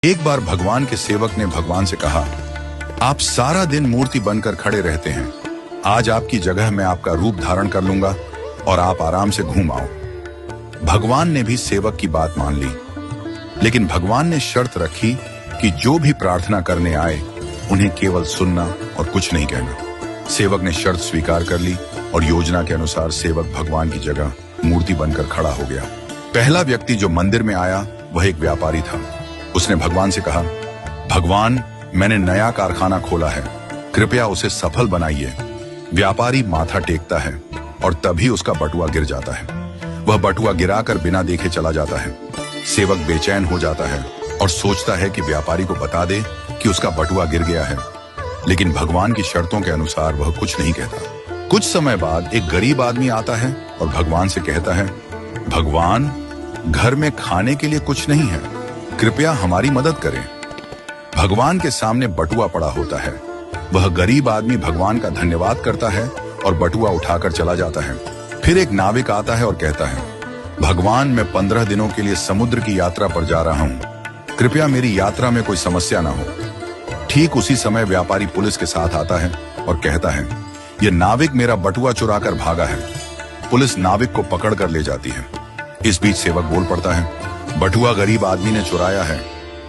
एक बार भगवान के सेवक ने भगवान से कहा, आप सारा दिन मूर्ति बनकर खड़े रहते हैं, आज आपकी जगह मैं आपका रूप धारण कर लूंगा और आप आराम से घूम आओ। भगवान ने भी सेवक की बात मान ली, लेकिन भगवान ने शर्त रखी कि जो भी प्रार्थना करने आए उन्हें केवल सुनना और कुछ नहीं कहना। सेवक ने शर्त स्वीकार कर ली और योजना के अनुसार सेवक भगवान की जगह मूर्ति बनकर खड़ा हो गया। पहला व्यक्ति जो मंदिर में आया वह एक व्यापारी था। उसने भगवान से कहा, भगवान, मैंने नया कारखाना खोला है, कृपया उसे सफल बनाइए। व्यापारी माथा टेकता है और तभी उसका बटुआ गिर जाता है। वह बटुआ गिराकर बिना देखे चला जाता है। सेवक बेचैन हो जाता है और सोचता है कि व्यापारी को बता दे कि उसका बटुआ गिर गया है, लेकिन भगवान की शर्तों के अनुसार वह कुछ नहीं कहता। कुछ समय बाद एक गरीब आदमी आता है और भगवान से कहता है, भगवान, घर में खाने के लिए कुछ नहीं है, कृपया हमारी मदद करें। भगवान के सामने बटुआ पड़ा होता है। वह गरीब आदमी भगवान का धन्यवाद करता है और बटुआ उठाकर चला जाता है। फिर एक नाविक आता है और कहता है, भगवान, मैं 15 दिनों के लिए समुद्र की यात्रा पर जा रहा हूँ, कृपया मेरी यात्रा में कोई समस्या ना हो। ठीक उसी समय व्यापारी पुलिस के साथ आता है और कहता है, यह नाविक मेरा बटुआ चुराकर भागा है। पुलिस नाविक को पकड़ कर ले जाती है। इस बीच सेवक बोल पड़ता है, बटुआ गरीब आदमी ने चुराया है।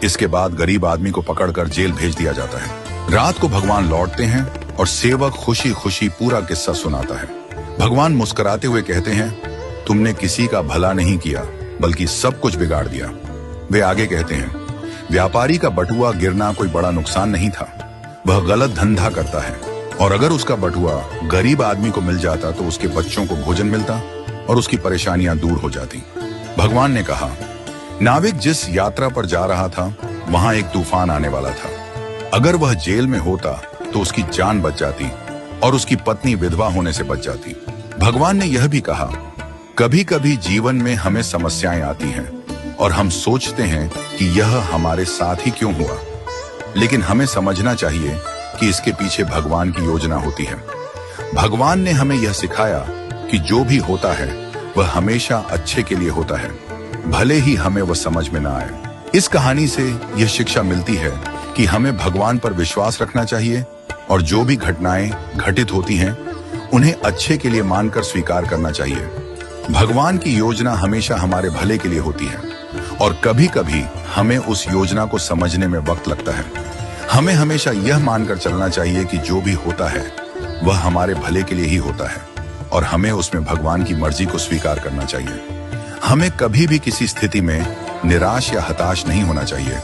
इसके बाद गरीब आदमी को पकड़कर जेल भेज दिया जाता है। रात को भगवान लौटते हैं और सेवक खुशी खुशी पूरा किस्सा सुनाता है। भगवान मुस्कुराते हुए कहते हैं, तुमने किसी का भला नहीं किया बल्कि सब कुछ बिगाड़ दिया। वे आगे कहते हैं, व्यापारी का बटुआ गिरना कोई बड़ा नुकसान नहीं था, वह गलत धंधा करता है, और अगर उसका बटुआ गरीब आदमी को मिल जाता तो उसके बच्चों को भोजन मिलता और उसकी परेशानियां दूर हो जाती। भगवान ने कहा, नाविक जिस यात्रा पर जा रहा था वहां एक तूफान आने वाला था। अगर वह जेल में होता तो उसकी जान बच जाती और उसकी पत्नी विधवा होने से बच जाती। भगवान ने यह भी कहा, कभी कभी जीवन में हमें समस्याएं आती हैं और हम सोचते हैं कि यह हमारे साथ ही क्यों हुआ, लेकिन हमें समझना चाहिए कि इसके पीछे भगवान की योजना होती है। भगवान ने हमें यह सिखाया कि जो भी होता है वह हमेशा अच्छे के लिए होता है, भले ही हमें वह समझ में ना आए। इस कहानी से यह शिक्षा मिलती है कि हमें भगवान पर विश्वास रखना चाहिए और जो भी घटनाएं घटित होती हैं उन्हें अच्छे के लिए मानकर स्वीकार करना चाहिए। भगवान की योजना हमेशा हमारे भले के लिए होती है और कभी कभी हमें उस योजना को समझने में वक्त लगता है। हमें हमेशा यह मानकर चलना चाहिए कि जो भी होता है वह हमारे भले के लिए ही होता है और हमें उसमें भगवान की मर्जी को स्वीकार करना चाहिए। हमें कभी भी किसी स्थिति में निराश या हताश नहीं होना चाहिए।